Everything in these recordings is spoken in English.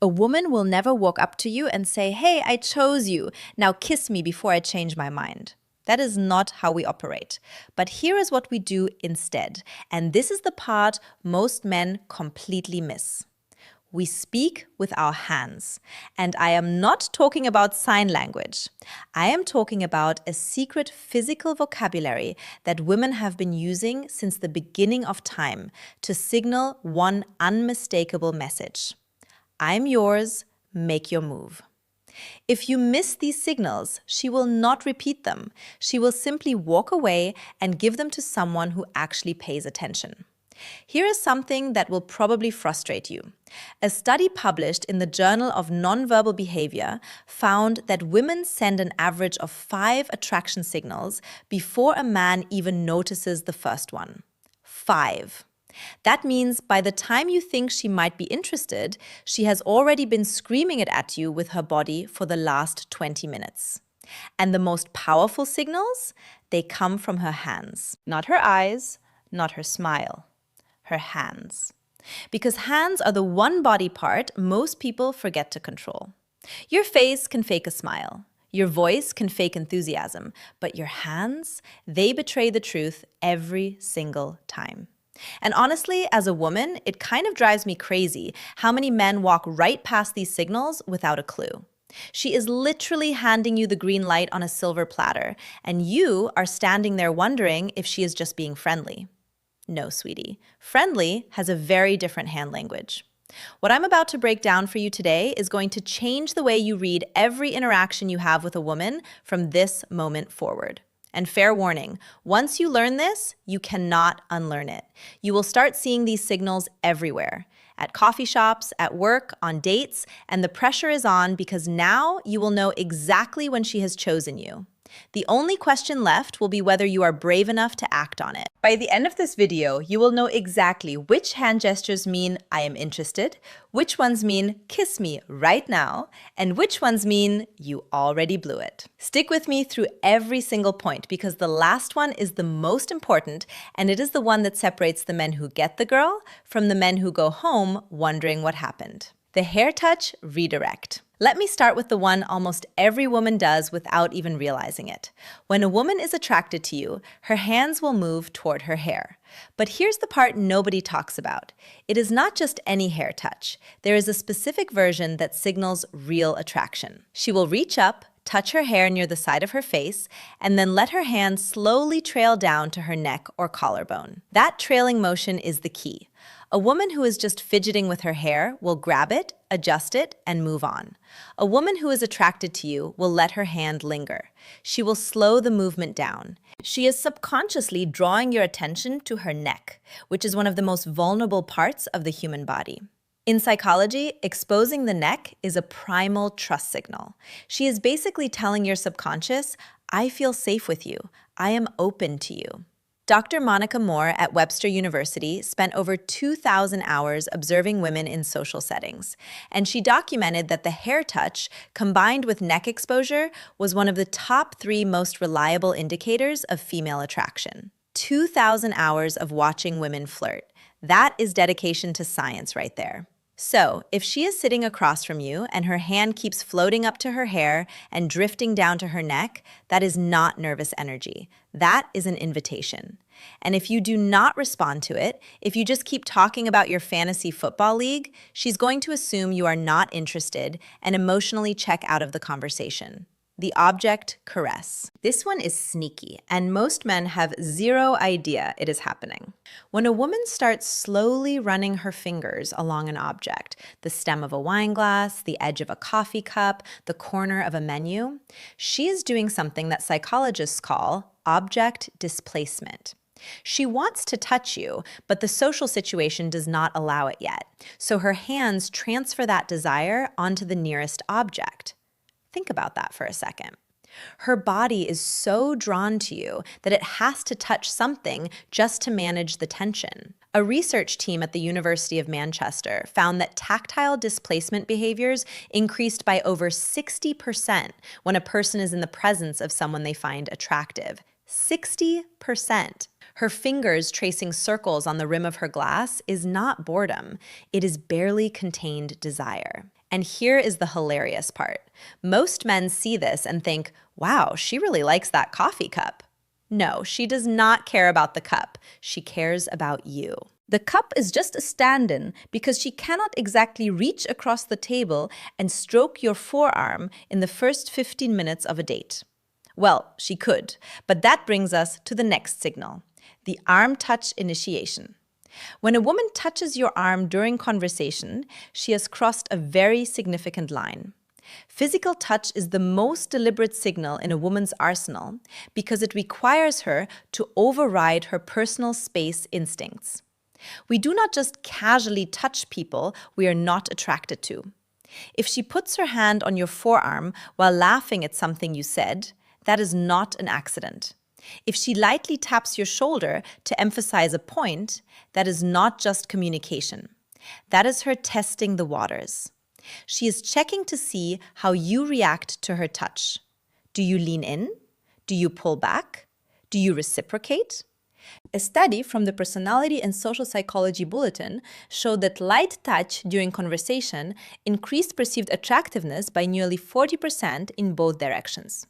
A woman will never walk up to you and say, "Hey, I chose you. Now kiss me before I change my mind." That is not how we operate. But here is what we do instead. And this is the part most men completely miss. We speak with our hands. And I am not talking about sign language. I am talking about a secret physical vocabulary that women have been using since the beginning of time to signal one unmistakable message. I'm yours, make your move. If you miss these signals, she will not repeat them. She will simply walk away and give them to someone who actually pays attention. Here is something that will probably frustrate you. A study published in the Journal of Nonverbal Behavior found that women send an average of 5 attraction signals before a man even notices the first one. 5. That means by the time you think she might be interested, she has already been screaming it at you with her body for the last 20 minutes. And the most powerful signals? They come from her hands. Not her eyes, not her smile. Her hands. Because hands are the one body part most people forget to control. Your face can fake a smile. Your voice can fake enthusiasm. But your hands, they betray the truth every single time. And honestly, as a woman, it kind of drives me crazy how many men walk right past these signals without a clue. She is literally handing you the green light on a silver platter, and you are standing there wondering if she is just being friendly. No, sweetie. Friendly has a very different hand language. What I'm about to break down for you today is going to change the way you read every interaction you have with a woman from this moment forward. And fair warning, once you learn this, you cannot unlearn it. You will start seeing these signals everywhere. At coffee shops, at work, on dates, and the pressure is on because now you will know exactly when she has chosen you. The only question left will be whether you are brave enough to act on it. By the end of this video, you will know exactly which hand gestures mean "I am interested," which ones mean "kiss me right now," and which ones mean "you already blew it." Stick with me through every single point because the last one is the most important, and it is the one that separates the men who get the girl from the men who go home wondering what happened. The hair touch redirect. Let me start with the one almost every woman does without even realizing it. When a woman is attracted to you, her hands will move toward her hair. But here's the part nobody talks about. It is not just any hair touch. There is a specific version that signals real attraction. She will reach up, touch her hair near the side of her face, and then let her hand slowly trail down to her neck or collarbone. That trailing motion is the key. A woman who is just fidgeting with her hair will grab it, adjust it, and move on. A woman who is attracted to you will let her hand linger. She will slow the movement down. She is subconsciously drawing your attention to her neck, which is one of the most vulnerable parts of the human body. In psychology, exposing the neck is a primal trust signal. She is basically telling your subconscious, "I feel safe with you. I am open to you." Dr. Monica Moore at Webster University spent over 2,000 hours observing women in social settings, and she documented that the hair touch, combined with neck exposure, was one of the top 3 most reliable indicators of female attraction. 2,000 hours of watching women flirt. That is dedication to science right there. So, if she is sitting across from you and her hand keeps floating up to her hair and drifting down to her neck, that is not nervous energy. That is an invitation. And if you do not respond to it, if you just keep talking about your fantasy football league, she's going to assume you are not interested and emotionally check out of the conversation. The object caress. This one is sneaky, and most men have zero idea it is happening. When a woman starts slowly running her fingers along an object, the stem of a wine glass, the edge of a coffee cup, the corner of a menu, she is doing something that psychologists call object displacement. She wants to touch you, but the social situation does not allow it yet. So her hands transfer that desire onto the nearest object. Think about that for a second. Her body is so drawn to you that it has to touch something just to manage the tension. A research team at the University of Manchester found that tactile displacement behaviors increased by over 60% when a person is in the presence of someone they find attractive. 60%. Her fingers tracing circles on the rim of her glass is not boredom. It is barely contained desire. And here is the hilarious part. Most men see this and think, wow, she really likes that coffee cup. No, she does not care about the cup. She cares about you. The cup is just a stand-in because she cannot exactly reach across the table and stroke your forearm in the first 15 minutes of a date. Well, she could, but that brings us to the next signal, the arm touch initiation. When a woman touches your arm during conversation, she has crossed a very significant line. Physical touch is the most deliberate signal in a woman's arsenal because it requires her to override her personal space instincts. We do not just casually touch people we are not attracted to. If she puts her hand on your forearm while laughing at something you said, that is not an accident. If she lightly taps your shoulder to emphasize a point, that is not just communication. That is her testing the waters. She is checking to see how you react to her touch. Do you lean in? Do you pull back? Do you reciprocate? A study from the Personality and Social Psychology Bulletin showed that light touch during conversation increased perceived attractiveness by nearly 40% in both directions.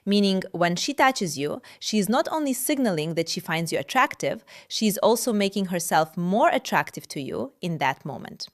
Meaning, when she touches you, she is not only signaling that she finds you attractive, she is also making herself more attractive to you in that moment.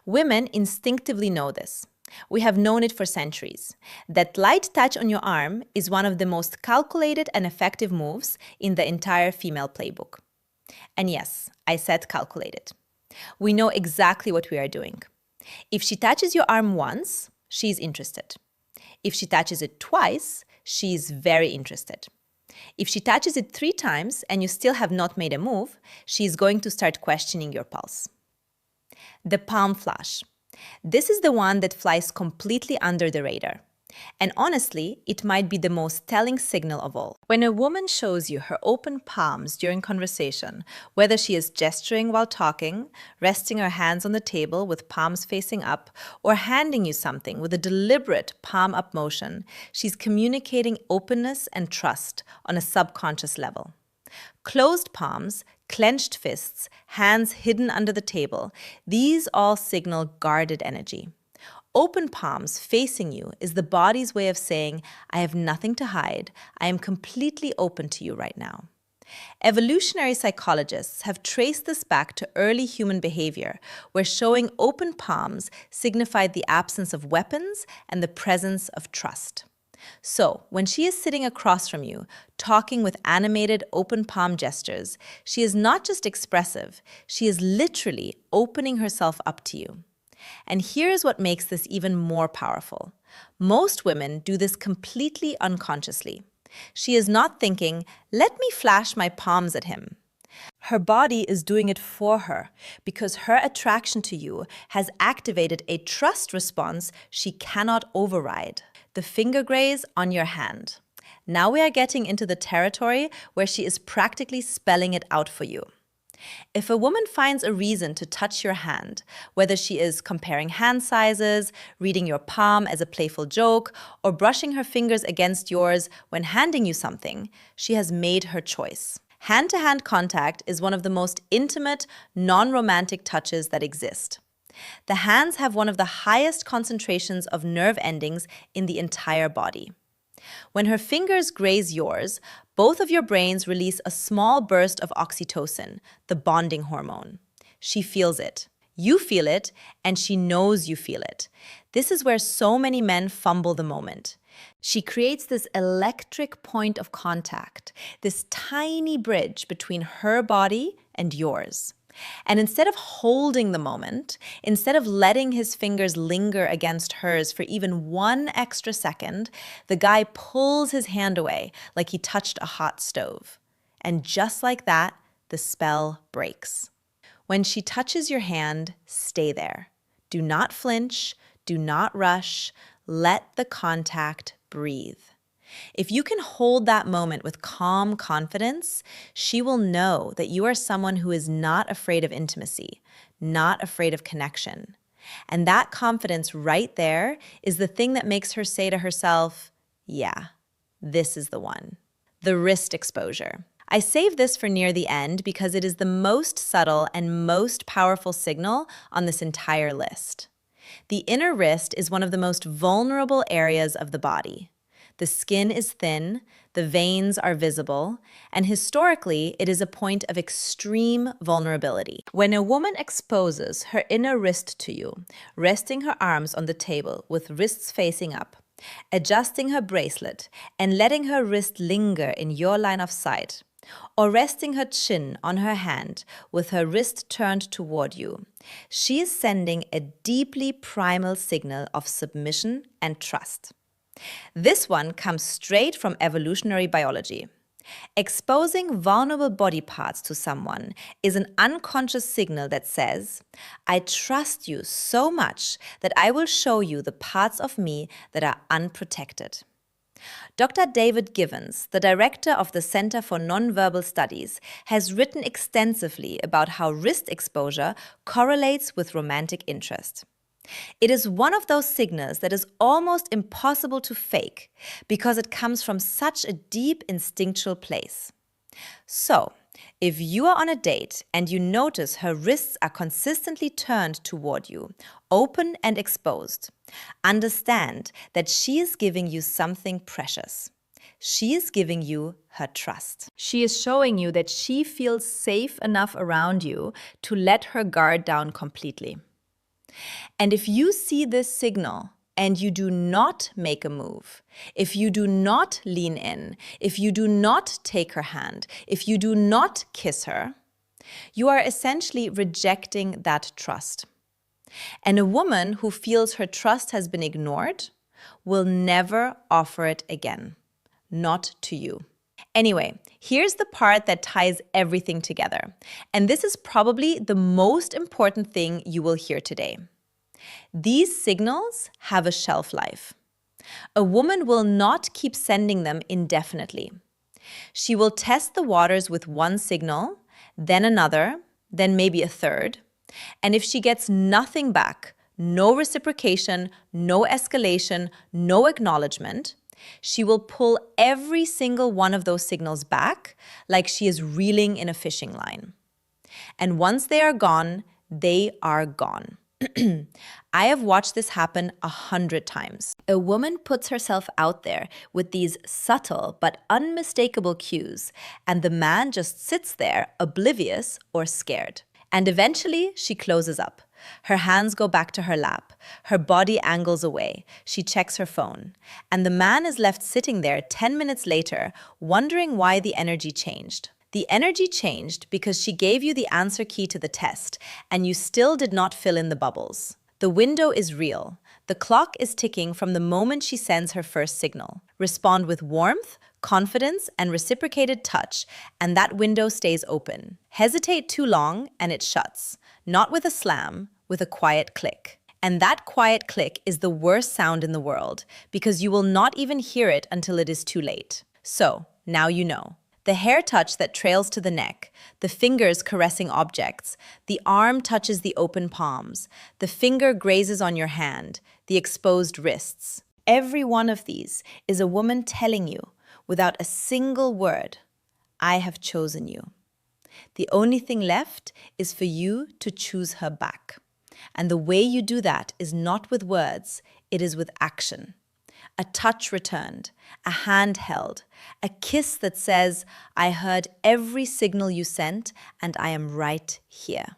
Women instinctively know this. We have known it for centuries. That light touch on your arm is one of the most calculated and effective moves in the entire female playbook. And yes, I said calculated. We know exactly what we are doing. If she touches your arm once, she's interested. If she touches it twice, she's very interested. If she touches it 3 times and you still have not made a move, she's going to start questioning your pulse. The palm flash. This is the one that flies completely under the radar. And honestly, it might be the most telling signal of all. When a woman shows you her open palms during conversation, whether she is gesturing while talking, resting her hands on the table with palms facing up, or handing you something with a deliberate palm up motion, she's communicating openness and trust on a subconscious level. Closed palms, clenched fists, hands hidden under the table, these all signal guarded energy. Open palms facing you is the body's way of saying, I have nothing to hide, I am completely open to you right now. Evolutionary psychologists have traced this back to early human behavior, where showing open palms signified the absence of weapons and the presence of trust. So, when she is sitting across from you, talking with animated open palm gestures, she is not just expressive, she is literally opening herself up to you. And here's what makes this even more powerful. Most women do this completely unconsciously. She is not thinking, let me flash my palms at him. Her body is doing it for her because her attraction to you has activated a trust response she cannot override. The finger graze on your hand. Now we are getting into the territory where she is practically spelling it out for you. If a woman finds a reason to touch your hand, whether she is comparing hand sizes, reading your palm as a playful joke, or brushing her fingers against yours when handing you something, she has made her choice. Hand-to-hand contact is one of the most intimate, non-romantic touches that exist. The hands have one of the highest concentrations of nerve endings in the entire body. When her fingers graze yours, both of your brains release a small burst of oxytocin, the bonding hormone. She feels it. You feel it, and she knows you feel it. This is where so many men fumble the moment. She creates this electric point of contact, this tiny bridge between her body and yours. And instead of holding the moment, instead of letting his fingers linger against hers for even 1 extra second, the guy pulls his hand away like he touched a hot stove. And just like that, the spell breaks. When she touches your hand, stay there. Do not flinch, do not rush, let the contact breathe. If you can hold that moment with calm confidence, she will know that you are someone who is not afraid of intimacy, not afraid of connection. And that confidence right there is the thing that makes her say to herself, yeah, this is the one. The wrist exposure. I save this for near the end because it is the most subtle and most powerful signal on this entire list. The inner wrist is one of the most vulnerable areas of the body. The skin is thin, the veins are visible, and historically, it is a point of extreme vulnerability. When a woman exposes her inner wrist to you, resting her arms on the table with wrists facing up, adjusting her bracelet, and letting her wrist linger in your line of sight, or resting her chin on her hand with her wrist turned toward you, she is sending a deeply primal signal of submission and trust. This one comes straight from evolutionary biology. Exposing vulnerable body parts to someone is an unconscious signal that says, I trust you so much that I will show you the parts of me that are unprotected. Dr. David Givens, the director of the Center for Nonverbal Studies, has written extensively about how wrist exposure correlates with romantic interest. It is one of those signals that is almost impossible to fake because it comes from such a deep instinctual place. So, if you are on a date and you notice her wrists are consistently turned toward you, open and exposed, understand that she is giving you something precious. She is giving you her trust. She is showing you that she feels safe enough around you to let her guard down completely. And if you see this signal and you do not make a move, if you do not lean in, if you do not take her hand, if you do not kiss her, you are essentially rejecting that trust. And a woman who feels her trust has been ignored will never offer it again. Not to you. Anyway, here's the part that ties everything together. And this is probably the most important thing you will hear today. These signals have a shelf life. A woman will not keep sending them indefinitely. She will test the waters with one signal, then another, then maybe a third. And if she gets nothing back, no reciprocation, no escalation, no acknowledgement, she will pull every single one of those signals back like she is reeling in a fishing line. And once they are gone, they are gone. I have watched this happen 100 times. A woman puts herself out there with these subtle but unmistakable cues, and the man just sits there oblivious or scared. And eventually, she closes up. Her hands go back to her lap. Her body angles away. She checks her phone. And the man is left sitting there 10 minutes later, wondering why the energy changed. The energy changed because she gave you the answer key to the test, and you still did not fill in the bubbles. The window is real. The clock is ticking from the moment she sends her first signal. Respond with warmth, confidence, and reciprocated touch, and that window stays open. Hesitate too long, and it shuts. Not with a slam, with a quiet click. And that quiet click is the worst sound in the world, because you will not even hear it until it is too late. So, now you know. The hair touch that trails to the neck, the fingers caressing objects, the arm touches the open palms, the finger grazes on your hand, the exposed wrists. Every one of these is a woman telling you, without a single word, I have chosen you. The only thing left is for you to choose her back. And the way you do that is not with words, it is with action. A touch returned, a hand held, a kiss that says, I heard every signal you sent and I am right here.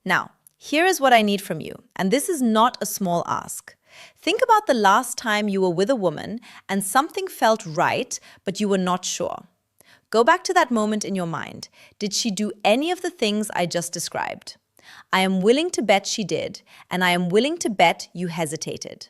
Now, here is what I need from you, and this is not a small ask. Think about the last time you were with a woman and something felt right, but you were not sure. Go back to that moment in your mind. Did she do any of the things I just described? I am willing to bet she did, and I am willing to bet you hesitated.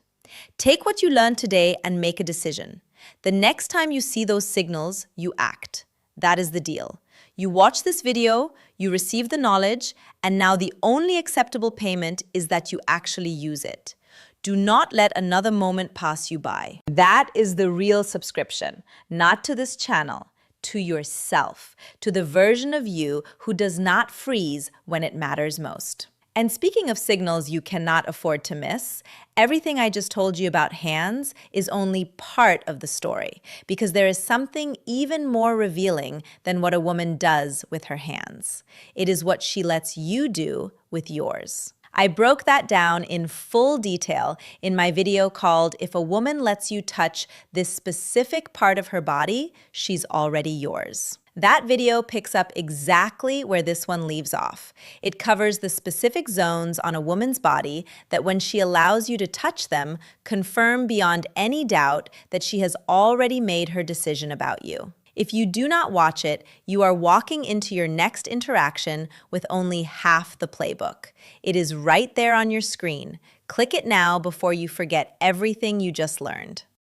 Take what you learned today and make a decision. The next time you see those signals, you act. That is the deal. You watch this video, you receive the knowledge, and now the only acceptable payment is that you actually use it. Do not let another moment pass you by. That is the real subscription, not to this channel, to yourself, to the version of you who does not freeze when it matters most. And speaking of signals you cannot afford to miss, everything I just told you about hands is only part of the story, because there is something even more revealing than what a woman does with her hands. It is what she lets you do with yours. I broke that down in full detail in my video called If a Woman Lets You Touch This Specific Part of Her Body, She's Already Yours. That video picks up exactly where this one leaves off. It covers the specific zones on a woman's body that when she allows you to touch them, confirm beyond any doubt that she has already made her decision about you. If you do not watch it, you are walking into your next interaction with only half the playbook. It is right there on your screen. Click it now before you forget everything you just learned.